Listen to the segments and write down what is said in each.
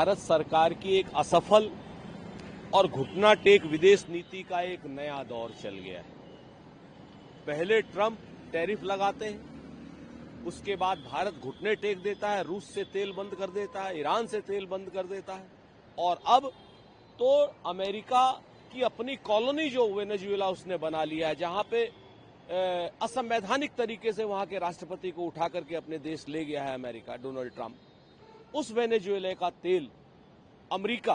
भारत सरकार की एक असफल और घुटना टेक विदेश नीति का एक नया दौर चल गया है। पहले ट्रंप टैरिफ लगाते हैं, उसके बाद भारत घुटने टेक देता है, रूस से तेल बंद कर देता है, ईरान से तेल बंद कर देता है, और अब तो अमेरिका की अपनी कॉलोनी जो वेनेजुएला उसने बना लिया है, जहां पे असंवैधानिक तरीके से वहां के राष्ट्रपति को उठा करके अपने देश ले गया है अमेरिका, डोनाल्ड ट्रंप। उस वेनेजुएला का तेल अमेरिका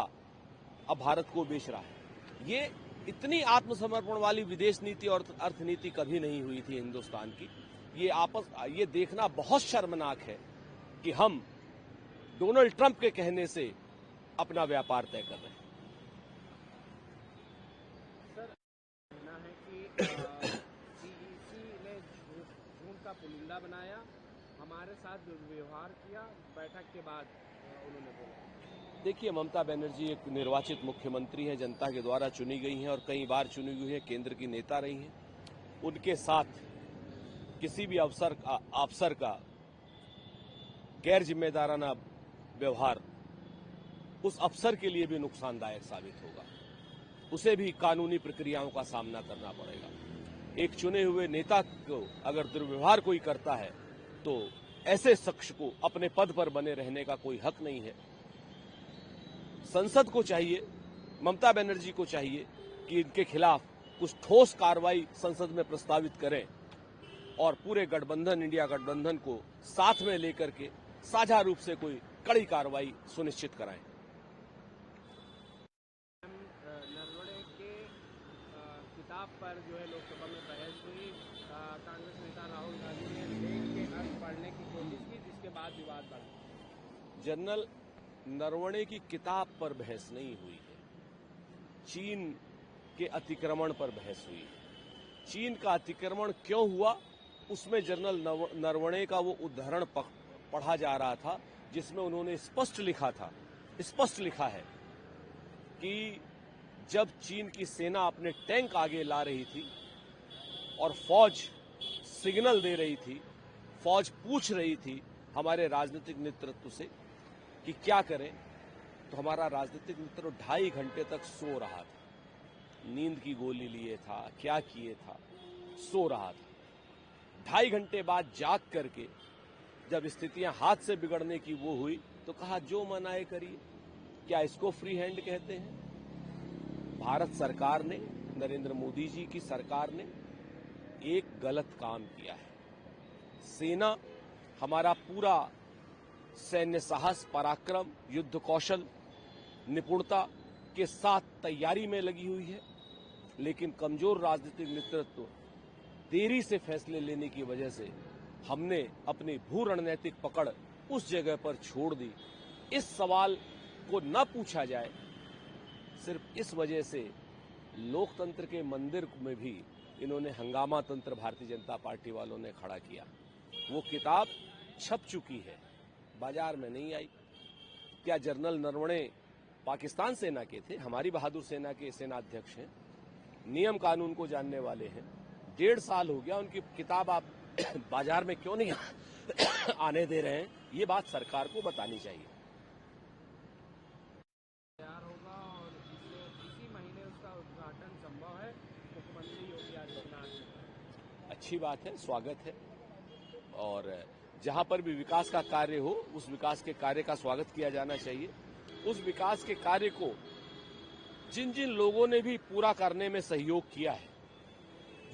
अब भारत को बेच रहा है। ये इतनी आत्मसमर्पण वाली विदेश नीति और अर्थनीति कभी नहीं हुई थी हिंदुस्तान की। ये देखना बहुत शर्मनाक है कि हम डोनाल्ड ट्रंप के कहने से अपना व्यापार तय कर रहे हैं। सर, कहना है कि सीईसी ने झूठ का पुलिंदा बनाया, हमारे साथ दुर्व्यवहार किया। बैठक के बाद उन्होंने बोला। देखिए, ममता बनर्जी एक निर्वाचित मुख्यमंत्री हैं, जनता के द्वारा चुनी गई हैं और कई बार चुनी हुई हैं, केंद्र की नेता रही हैं। उनके साथ किसी भी अफसर का गैर जिम्मेदाराना व्यवहार उस अफसर के लिए भी नुकसानदायक साबित होगा। उसे भी कानूनी प्रक्रियाओं का सामना करना पड़ेगा। एक चुने हुए नेता को अगर दुर्व्यवहार कोई करता है तो ऐसे शख्स को अपने पद पर बने रहने का कोई हक नहीं है। संसद को चाहिए, ममता बनर्जी को चाहिए कि इनके खिलाफ कुछ ठोस कार्रवाई संसद में प्रस्तावित करें और पूरे गठबंधन, इंडिया गठबंधन को साथ में लेकर के साझा रूप से कोई कड़ी कार्रवाई सुनिश्चित कराएं। नरवणे के किताब पर जो है लोकसभा में बहस हुई। कांग्रेस नेता राहुल गांधी ने लेख के अर्थ पढ़ने की कोशिश की, जिसके बाद विवाद बढ़ा। जनरल नरवणे की किताब पर बहस नहीं हुई है, चीन के अतिक्रमण पर बहस हुई है। चीन का अतिक्रमण क्यों हुआ, उसमें जनरल नरवणे का वो उदाहरण पढ़ा जा रहा था, जिसमें उन्होंने स्पष्ट लिखा है कि जब चीन की सेना अपने टैंक आगे ला रही थी और फौज सिग्नल दे रही थी, फौज पूछ रही थी हमारे राजनीतिक नेतृत्व से कि क्या करें, तो हमारा राजनीतिक नेतृत्व 2.5 घंटे तक सो रहा था। नींद की गोली लिए था, क्या किए था, सो रहा था। 2.5 घंटे बाद जाग करके जब स्थितियां हाथ से बिगड़ने की वो हुई तो कहा जो मन आए करिए। क्या इसको फ्री हैंड कहते हैं? भारत सरकार ने, नरेंद्र मोदी जी की सरकार ने एक गलत काम किया है। सेना, हमारा पूरा सैन्य साहस, पराक्रम, युद्ध कौशल, निपुणता के साथ तैयारी में लगी हुई है, लेकिन कमजोर राजनीतिक नेतृत्व, देरी से फैसले लेने की वजह से हमने अपनी भू रणनीतिक पकड़ उस जगह पर छोड़ दी। इस सवाल को न पूछा जाए, सिर्फ इस वजह से लोकतंत्र के मंदिर में भी इन्होंने हंगामा तंत्र भारतीय जनता पार्टी वालों ने खड़ा किया। वो किताब छप चुकी है, बाजार में नहीं आई। क्या जनरल नरवणे पाकिस्तान सेना के थे? हमारी बहादुर सेना के सेनाध्यक्ष हैं, नियम कानून को जानने वाले हैं। 1.5 साल हो गया, उनकी किताब आप बाजार में क्यों नहीं आने दे रहे हैं? ये बात सरकार को बतानी चाहिए। तैयार होगा और इसी महीने उसका उद्घाटन संभव है, मुख्यमंत्री योगी आदित्यनाथ। अच्छी बात है, स्वागत है, और जहां पर भी विकास का कार्य हो, उस विकास के कार्य का स्वागत किया जाना चाहिए। उस विकास के कार्य को जिन जिन लोगों ने भी पूरा करने में सहयोग किया है,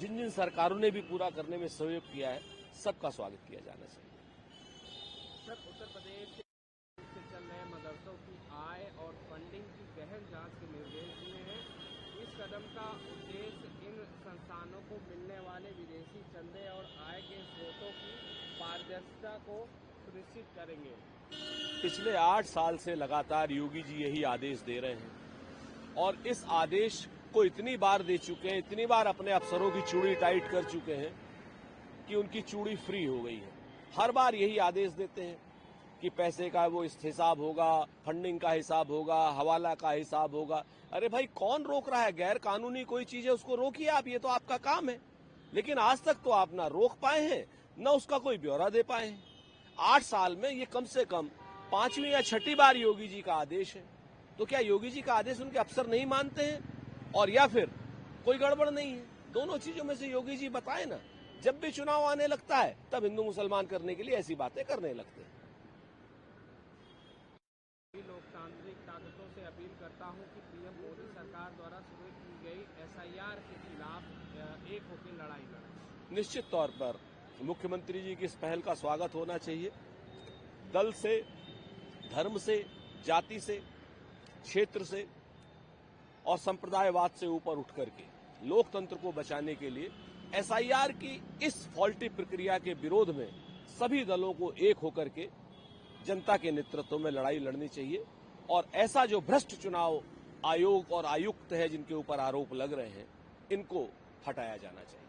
जिन जिन सरकारों ने भी पूरा करने में सहयोग किया है, सबका स्वागत किया जाना चाहिए। सर, उत्तर प्रदेश से चल रहे मदरसों की आय और फंडिंग की गहन जांच के निर्देश दिए हैं। इस कदम का उद्देश्य इन संस्थानों को मिलने वाले विदेशी चंदे और आय के स्रोतों की पारदर्शिता को सुनिश्चित करेंगे। पिछले 8 साल से लगातार योगी जी यही आदेश दे रहे हैं और इस आदेश को इतनी बार दे चुके हैं, इतनी बार अपने अफसरों की चूड़ी टाइट कर चुके हैं कि उनकी चूड़ी फ्री हो गई है। हर बार यही आदेश देते हैं कि पैसे का वो हिसाब होगा, फंडिंग का हिसाब होगा, हवाला का हिसाब होगा। अरे भाई, कौन रोक रहा है? गैर कानूनी कोई चीज है उसको रोकिए आप, ये तो आपका काम है। लेकिन आज तक तो आप ना रोक पाए हैं, न उसका कोई ब्यौरा दे पाए हैं। 8 साल में ये कम से कम 5वीं या 6ठी बार योगी जी का आदेश है, तो क्या योगी जी का आदेश उनके अफसर नहीं मानते हैं, और या फिर कोई गड़बड़ नहीं है? दोनों चीजों में से योगी जी बताए ना। जब भी चुनाव आने लगता है तब हिंदू मुसलमान करने के लिए ऐसी बातें करने लगते हैं। लोकतांत्रिक ताकतों से अपील करता हूं कि पीएम मोदी सरकार द्वारा शुरू की गई एसआईआर के खिलाफ एक होकर लड़ाई लड़ें। निश्चित तौर पर मुख्यमंत्री जी की इस पहल का स्वागत होना चाहिए। दल से, धर्म से, जाति से, क्षेत्र से और संप्रदायवाद से ऊपर उठ करके लोकतंत्र को बचाने के लिए एसआईआर की इस फॉल्टी प्रक्रिया के विरोध में सभी दलों को एक होकर के जनता के नेतृत्व में लड़ाई लड़नी चाहिए, और ऐसा जो भ्रष्ट चुनाव आयोग और आयुक्त है जिनके ऊपर आरोप लग रहे हैं, इनको हटाया जाना चाहिए।